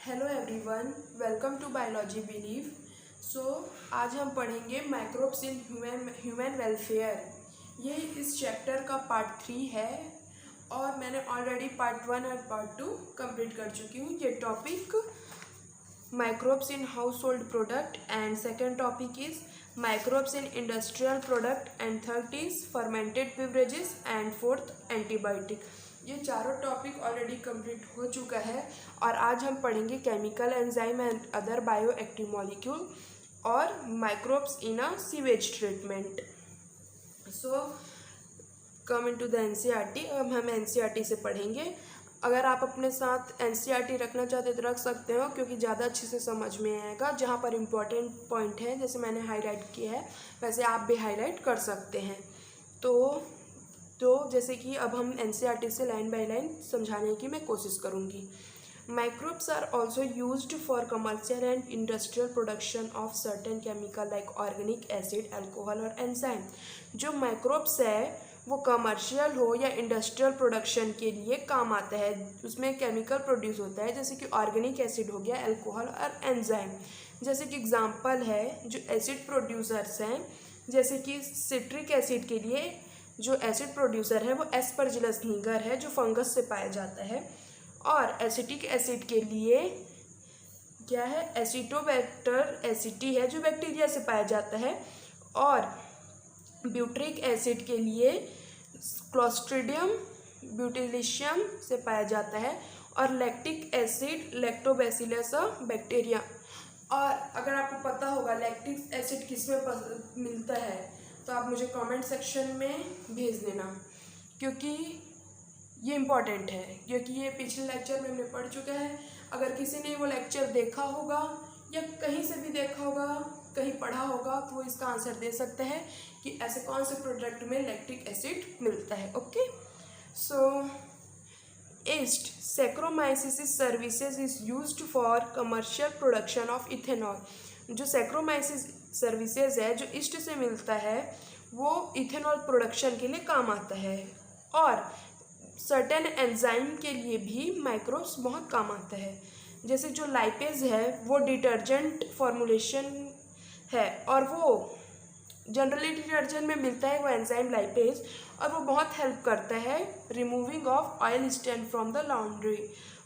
Hello everyone, welcome to biology believe. आज हम पढ़ेंगे माइक्रोब्स इन ह्यूमन वेलफेयर। ये इस चैप्टर का पार्ट 3 है और मैंने ऑलरेडी पार्ट 1 और पार्ट 2 कंप्लीट कर चुकी हूँ। ये topic microbes in house hold product and second topic is microbes in industrial product and third is fermented beverages and fourth antibiotic. ये चारों टॉपिक ऑलरेडी कंप्लीट हो चुका है और आज हम पढ़ेंगे chemical enzyme and other bio active molecule और microbes in a sewage treatment. Come into the NCERT. अब हम एनसीईआरटी से पढ़ेंगे। अगर आप अपने साथ एनसीईआरटी रखना चाहते तो रख सकते हो, क्योंकि ज़्यादा अच्छे से समझ में आएगा। जहाँ पर इम्पोर्टेंट पॉइंट है, जैसे मैंने हाईलाइट किया है, वैसे आप भी हाईलाइट कर सकते हैं। तो जैसे कि अब हम एनसीईआरटी से लाइन बाय लाइन समझाने की मैं कोशिश करूँगी। Microbes are also used for commercial and industrial production of certain chemical like organic acid, alcohol और एंजाइम। जो माइक्रोब्स है वो कमर्शियल हो या इंडस्ट्रियल प्रोडक्शन के लिए काम आता है। उसमें केमिकल प्रोड्यूस होता है, जैसे कि ऑर्गेनिक एसिड हो गया, अल्कोहल और एंजाइम। जैसे कि एग्जांपल है जो एसिड प्रोड्यूसर्स हैं, जैसे कि सिट्रिक एसिड के लिए जो एसिड प्रोड्यूसर है वो एस्परजिलस निगर है, जो फंगस से पाया जाता है। और एसिटिक एसिड के लिए क्या है, एसिटोबैक्टर एसिटी है, जो बैक्टीरिया से पाया जाता है। और ब्यूट्रिक एसिड के लिए क्लोस्ट्रिडियम ब्यूटिलिशियम से पाया जाता है। और लैक्टिक एसिड लैक्टोबैसिलस बैक्टीरिया। और अगर आपको पता होगा लैक्टिक एसिड किस में मिलता है तो आप मुझे कमेंट सेक्शन में भेज देना, क्योंकि ये इम्पॉर्टेंट है, क्योंकि ये पिछले लेक्चर में हमने पढ़ चुका है। अगर किसी ने वो लेक्चर देखा होगा या कहीं से भी देखा होगा, कहीं पढ़ा होगा, तो वो इसका आंसर दे सकते हैं कि ऐसे कौन से प्रोडक्ट में लैक्टिक एसिड मिलता है। Okay, so east saccharomyces services is used for commercial production of ethanol. जो सैक्रोमाइसिस सर्विसेज है जो ईस्ट से मिलता है वो इथेनॉल प्रोडक्शन के लिए काम आता है। और सर्टेन एंजाइम के लिए भी माइक्रोब्स बहुत काम आता है। जैसे जो लाइपेज है वो डिटर्जेंट फॉर्मुलेशन है और वो जनरली डिटर्जेंट में मिलता है वो एंजाइम लाइपेज, और वो बहुत हेल्प करता है removing of oil stain from the laundry.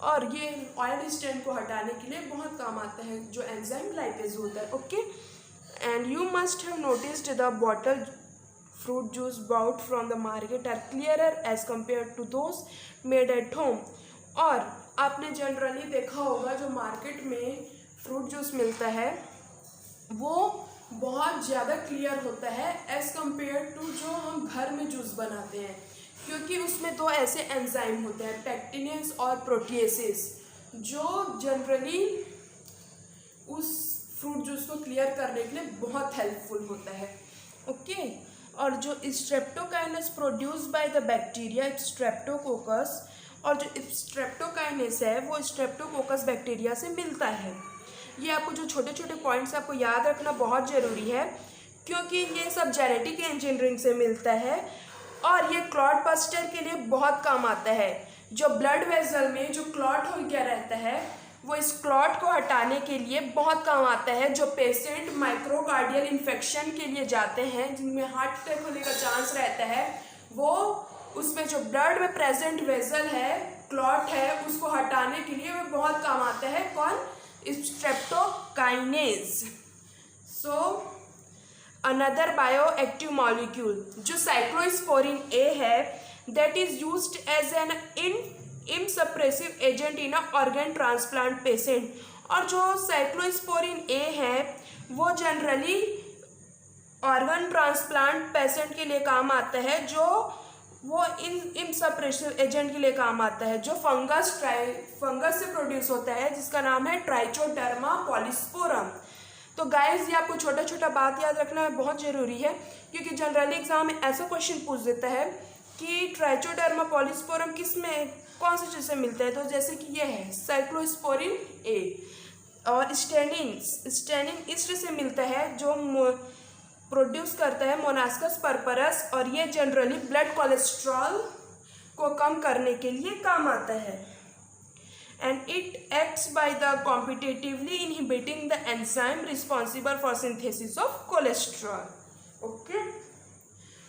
और ये ऑयल स्टेन को हटाने के लिए बहुत काम आता है जो एंजाइम लाइपेज होता है। Okay, and you must have noticed the bottle fruit juice bought from the market are clearer as compared to those made at home। और आपने जनरली देखा होगा जो मार्केट में फ्रूट जूस मिलता है वो बहुत ज़्यादा क्लियर होता है एज कम्पेयर टू जो हम घर में जूस बनाते हैं, क्योंकि उसमें दो ऐसे एंजाइम होते हैं, पैक्टिनेस और प्रोटिएसिस, जो जनरली उस फ्रूट जूस को क्लियर करने के लिए बहुत हेल्पफुल होता है। ओके, और जो streptokinase produce by the bacteria Streptococcus, और जो स्ट्रेप्टोकाइनेस है वो स्ट्रेप्टोकोकस बैक्टीरिया से मिलता है। ये आपको जो छोटे छोटे पॉइंट्स आपको याद रखना बहुत ज़रूरी है, क्योंकि ये सब जेनेटिक इंजीनियरिंग से मिलता है और ये क्लॉट बस्टर के लिए बहुत काम आता है। जो ब्लड वेसल में जो क्लॉट हो गया रहता है वो इस क्लॉट को हटाने के लिए बहुत काम आता है। जो पेशेंट माइक्रोकार्डियल इन्फेक्शन के लिए जाते हैं, जिनमें हार्ट अटैक होने का चांस रहता है, वो उसमें जो ब्लड में प्रेजेंट वेसल है, क्लॉट है, उसको हटाने के लिए वो बहुत काम आता है। कौन? Streptokinase. So another bio active molecule जो साइक्लोस्पोरिन ए है, that is used as an immunosuppressive agent in a organ transplant patient. और जो साइक्लोस्पोरिन ए है वो जनरली ऑर्गन ट्रांसप्लांट पेशेंट के लिए काम आता है, जो वो इम्सप्रेसिव एजेंट के लिए काम आता है, जो फंगस से प्रोड्यूस होता है, जिसका नाम है ट्राइचोडर्मा पॉलीस्पोरम। तो गाइस, ये आपको छोटा छोटा बात याद रखना बहुत ज़रूरी है, क्योंकि जनरली एग्जाम में ऐसा क्वेश्चन पूछ देता है कि ट्राइचोडर्मा पॉलीस्पोरम किस में कौन सी चीज़ से मिलता है। तो जैसे कि ये है साइक्लोस्पोरिन ए। और स्टेनिन ईस्ट से मिलता है, जो प्रोड्यूस करता है मोनास्कस परपरस, और ये जनरली ब्लड कोलेस्ट्रॉल को कम करने के लिए काम आता है। and it acts by the competitively inhibiting the enzyme responsible for synthesis of cholesterol. Okay,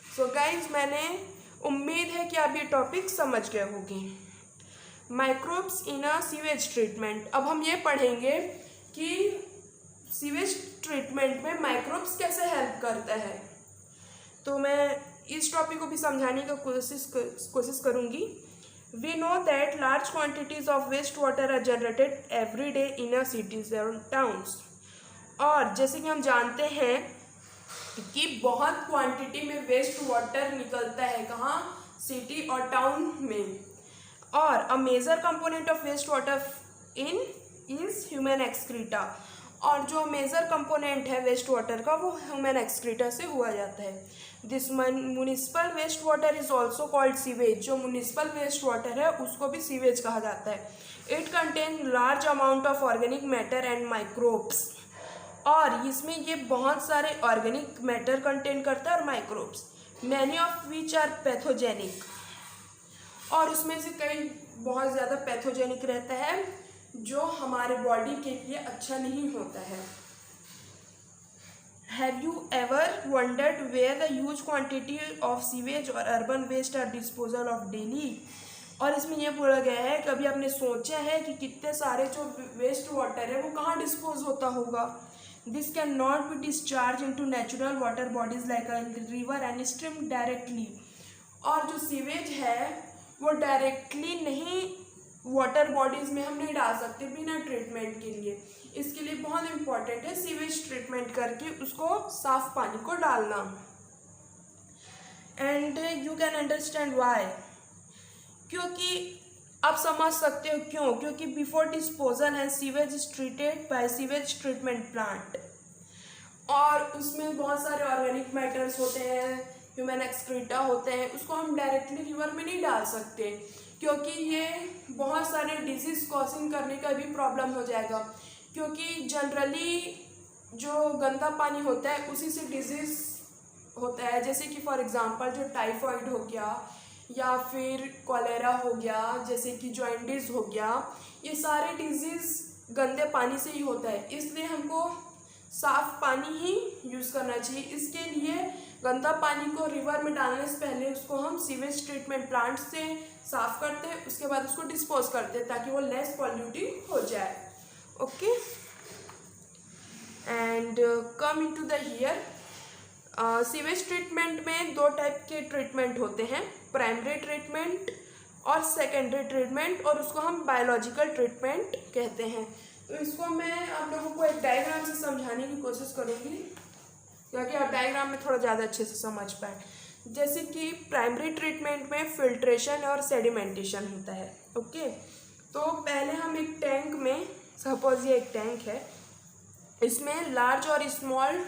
so guys, मैंने उम्मीद है कि आप ये टॉपिक समझ गए होंगे। Microbes in a sewage treatment. अब हम ये पढ़ेंगे कि सीवेज ट्रीटमेंट में माइक्रोब्स कैसे हेल्प करता है। तो मैं इस टॉपिक को भी समझाने की कोशिश करूँगी। We know that large quantities of wastewater are generated every day in our cities and towns. और जैसे कि हम जानते हैं कि बहुत क्वांटिटी में वेस्ट वाटर निकलता है, कहाँ, सिटी और टाउन में। और a major component of waste water is human excreta. और जो मेजर कंपोनेंट है वेस्ट वाटर का वो ह्यूमन एक्सक्रीटा से हुआ जाता है। This municipal waste water is also called sewage. जो म्यूनिसिपल वेस्ट वाटर है उसको भी सीवेज कहा जाता है। It contain large amount of organic matter and microbes. और इसमें ये बहुत सारे ऑर्गेनिक मैटर कंटेन करता है और microbes, many of which are pathogenic. और उसमें से कई बहुत ज़्यादा पैथोजेनिक रहता है जो हमारे बॉडी के लिए अच्छा नहीं होता है। Have you ever wondered where the huge quantity of sewage or urban waste are disposal of daily? और इसमें यह बोला गया है, कभी आपने सोचा है कि कितने सारे जो वेस्ट वाटर है वो कहाँ डिस्पोज होता होगा। This can not be discharge into natural water bodies like a river and stream directly. और जो सीवेज है वो डायरेक्टली नहीं वाटर बॉडीज में हम नहीं डाल सकते बिना ट्रीटमेंट के लिए। इसके लिए बहुत इंपॉर्टेंट है सीवेज ट्रीटमेंट करके उसको साफ पानी को डालना। And you can understand why, क्योंकि आप समझ सकते हो क्यों। क्योंकि before disposal and sewage is treated by sewage treatment plant. और उसमें बहुत सारे ऑर्गेनिक मैटर्स होते हैं, ह्यूमन एक्सक्रीटा होते हैं, उसको हम डायरेक्टली रिवर में नहीं डाल सकते क्योंकि ये बहुत सारे डिजीज़ कॉजिंग करने का भी प्रॉब्लम हो जाएगा। क्योंकि जनरली जो गंदा पानी होता है उसी से डिजीज़ होता है, जैसे कि फॉर एग्जांपल जो टाइफॉइड हो गया या फिर कॉलेरा हो गया, जैसे कि जॉइंटिस हो गया, ये सारे डिजीज़ गंदे पानी से ही होता है। इसलिए हमको साफ़ पानी ही यूज़ करना चाहिए। इसके लिए गंदा पानी को रिवर में डालने से पहले उसको हम सीवेज ट्रीटमेंट प्लांट से साफ़ करते हैं, उसके बाद उसको डिस्पोज करते हैं ताकि वो लेस पॉल्यूटेड हो जाए। Okay, and come into the here. Sewage treatment में दो टाइप के ट्रीटमेंट होते हैं, प्राइमरी ट्रीटमेंट और सेकेंडरी ट्रीटमेंट, और उसको हम बायोलॉजिकल ट्रीटमेंट कहते हैं। तो इसको मैं आप लोगों को एक डायग्राम से समझाने की कोशिश करूँगी ताकि आप डायग्राम में थोड़ा ज़्यादा अच्छे से समझ पाएँ। जैसे कि प्राइमरी ट्रीटमेंट में फिल्ट्रेशन और सेडिमेंटेशन होता है। ओके, तो पहले हम एक टैंक में, सपोज ये एक टैंक है, इसमें लार्ज और स्मॉल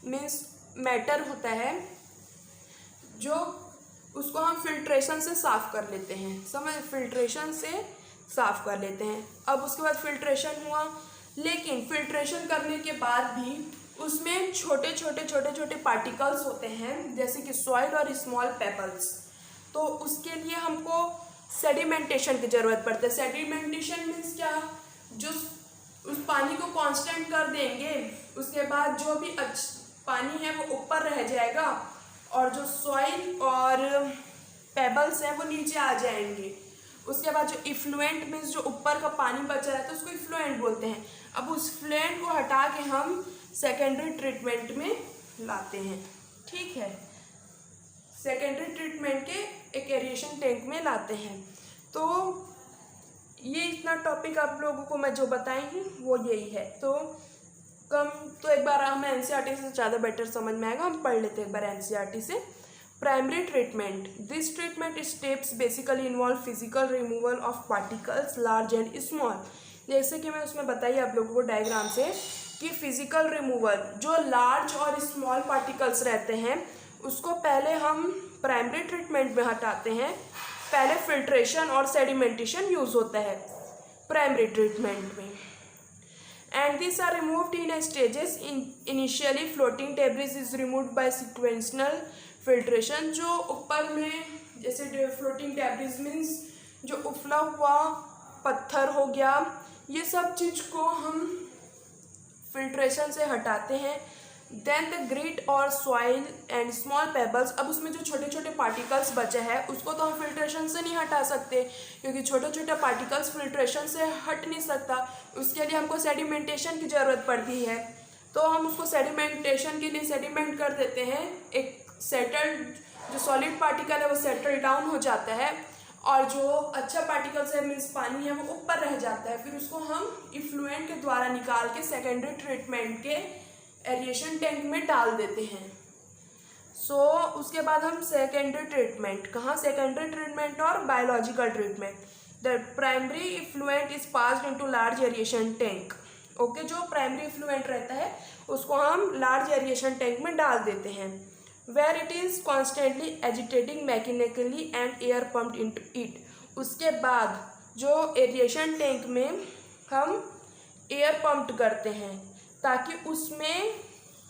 मीन्स मैटर होता है जो उसको हम फिल्ट्रेशन से साफ़ कर लेते हैं। समझ, फिल्ट्रेशन से साफ़ कर लेते हैं। अब उसके बाद फिल्ट्रेशन हुआ, लेकिन फिल्ट्रेशन करने के बाद भी उसमें छोटे छोटे पार्टिकल्स होते हैं जैसे कि सॉइल और स्मॉल पेबल्स। तो उसके लिए हमको सेडिमेंटेशन की ज़रूरत पड़ती है। सेडिमेंटेशन मीन्स क्या, जो उस पानी को कांस्टेंट कर देंगे, उसके बाद जो भी पानी है वो ऊपर रह जाएगा और जो सॉइल और पेबल्स हैं वो नीचे आ जाएंगे। उसके बाद जो इफ्लुएंट मीन्स जो ऊपर का पानी बचा रहता है उसको इफ्लुएंट बोलते हैं। अब उस फ्लुएंट को हटा के हम सेकेंडरी ट्रीटमेंट में लाते हैं। ठीक है, सेकेंडरी ट्रीटमेंट के एक एरिएशन टैंक में लाते हैं। तो ये इतना टॉपिक आप लोगों को मैं जो बताई हूँ वो यही है। तो एक बार हमें एनसीईआरटी से ज़्यादा बेटर समझ में आएगा, हम पढ़ लेते हैं एक बार एनसीईआरटी से। Primary treatment, this treatment steps basically involve physical removal of particles large and small. जैसे कि मैं उसमें बताइए आप लोगों को डायग्राम से कि फिजिकल रिमूवल, जो लार्ज और स्मॉल पार्टिकल्स रहते हैं उसको पहले हम प्राइमरी ट्रीटमेंट में हटाते हैं। पहले फिल्ट्रेशन और सेडिमेंटेशन यूज़ होता है प्राइमरी ट्रीटमेंट में। And this are removed in stages. Initially floating debris is removed by sequential filtration. जो ऊपर में जैसे फ्लोटिंग डेब्रिस मीन्स जो उफला हुआ पत्थर हो गया, ये सब चीज़ को हम फिल्ट्रेशन से हटाते हैं। देन द ग्रिट और सॉइल एंड स्मॉल पेबल्स, अब उसमें जो छोटे छोटे पार्टिकल्स बचे हैं उसको तो हम फिल्ट्रेशन से नहीं हटा सकते, क्योंकि छोटे छोटे पार्टिकल्स फिल्ट्रेशन से हट नहीं सकता, उसके लिए हमको सेडिमेंटेशन की ज़रूरत पड़ती है। तो हम उसको सेडिमेंटेशन के लिए सेडिमेंट कर देते हैं, एक सेटल्ड जो सॉलिड पार्टिकल है वो सेटल डाउन हो जाता है, और जो अच्छा पार्टिकल्स है मीन्स पानी है वो ऊपर रह जाता है। फिर उसको हम इफ्लुएंट के द्वारा निकाल के सेकेंडरी ट्रीटमेंट के एरिएशन टैंक में डाल देते हैं। उसके बाद हम सेकेंडरी ट्रीटमेंट, कहाँ सेकेंडरी ट्रीटमेंट और biological treatment. The primary effluent is passed into large aeration tank. Okay, जो प्राइमरी इफ्लुएंट रहता है उसको हम लार्ज एरिएशन टैंक में डाल देते हैं, where it is constantly agitating mechanically and air pumped into it. उसके बाद जो एरिएशन टैंक में हम एयर पम्प्ड करते हैं ताकि उसमें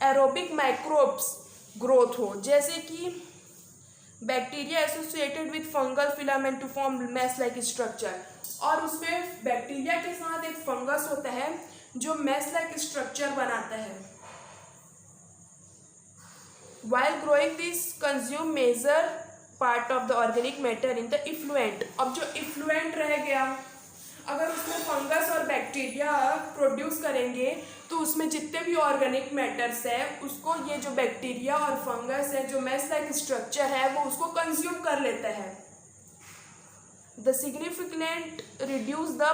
एरोबिक माइक्रोब्स ग्रोथ हो, जैसे कि bacteria associated with fungal filament to form mass like structure, और उसमें बैक्टीरिया के साथ एक फंगस होता है जो मैस लाइक स्ट्रक्चर बनाता है। While growing this consume major part of the organic matter in the effluent। अब जो इफ्लुएंट रह गया, अगर उसमें फंगस और बैक्टीरिया प्रोड्यूस करेंगे तो उसमें जितने भी ऑर्गेनिक मैटर्स है उसको ये जो बैक्टीरिया और फंगस है, जो मैस लाइक स्ट्रक्चर है, वो उसको कंज्यूम कर लेता है। The significant reduce the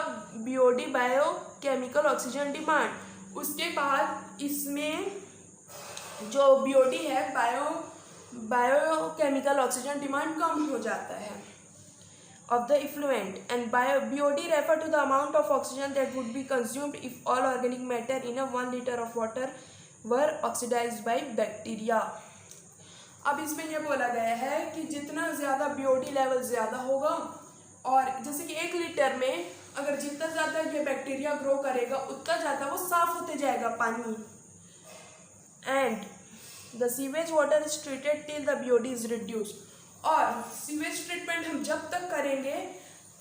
BOD biochemical oxygen demand. उसके बाद इसमें जो बीओडी है बायोकेमिकल ऑक्सीजन डिमांड कम हो जाता है of the effluent, and BOD refer to the amount of oxygen that would be consumed if all organic matter in a 1 liter of water were oxidized by bacteria। अब इसमें यह बोला गया है कि जितना ज़्यादा BOD लेवल ज़्यादा होगा, और जैसे कि 1 लीटर में अगर जितना ज़्यादा ये बैक्टीरिया ग्रो करेगा उतना ज़्यादा वो साफ होते जाएगा पानी। And the sewage water is treated till the BOD is reduced, और सीवेज ट्रीटमेंट हम जब तक करेंगे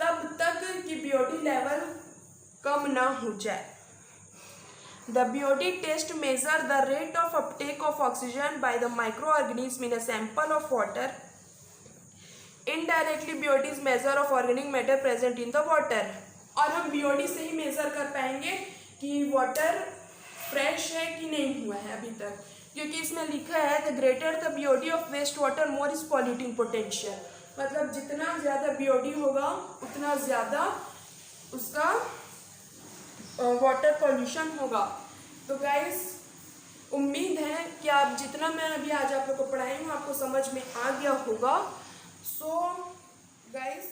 तब तक कि BOD लेवल कम ना हो जाए। The BOD test measure the rate of uptake of oxygen by the microorganism in a sample of water. Indirectly BOD is measure of organic matter present in the water, और हम BOD से ही major कर पाएंगे कि water fresh है कि नहीं हुआ है अभी तक, क्योंकि इसमें लिखा है the greater the BOD of waste water more is polluting potential, मतलब जितना ज़्यादा BOD होगा उतना ज़्यादा उसका वाटर पॉल्यूशन होगा। तो गाइस, उम्मीद है कि आप जितना मैं अभी आज आप लोग को पढ़ाई हूँ आपको समझ में आ गया होगा। So guys,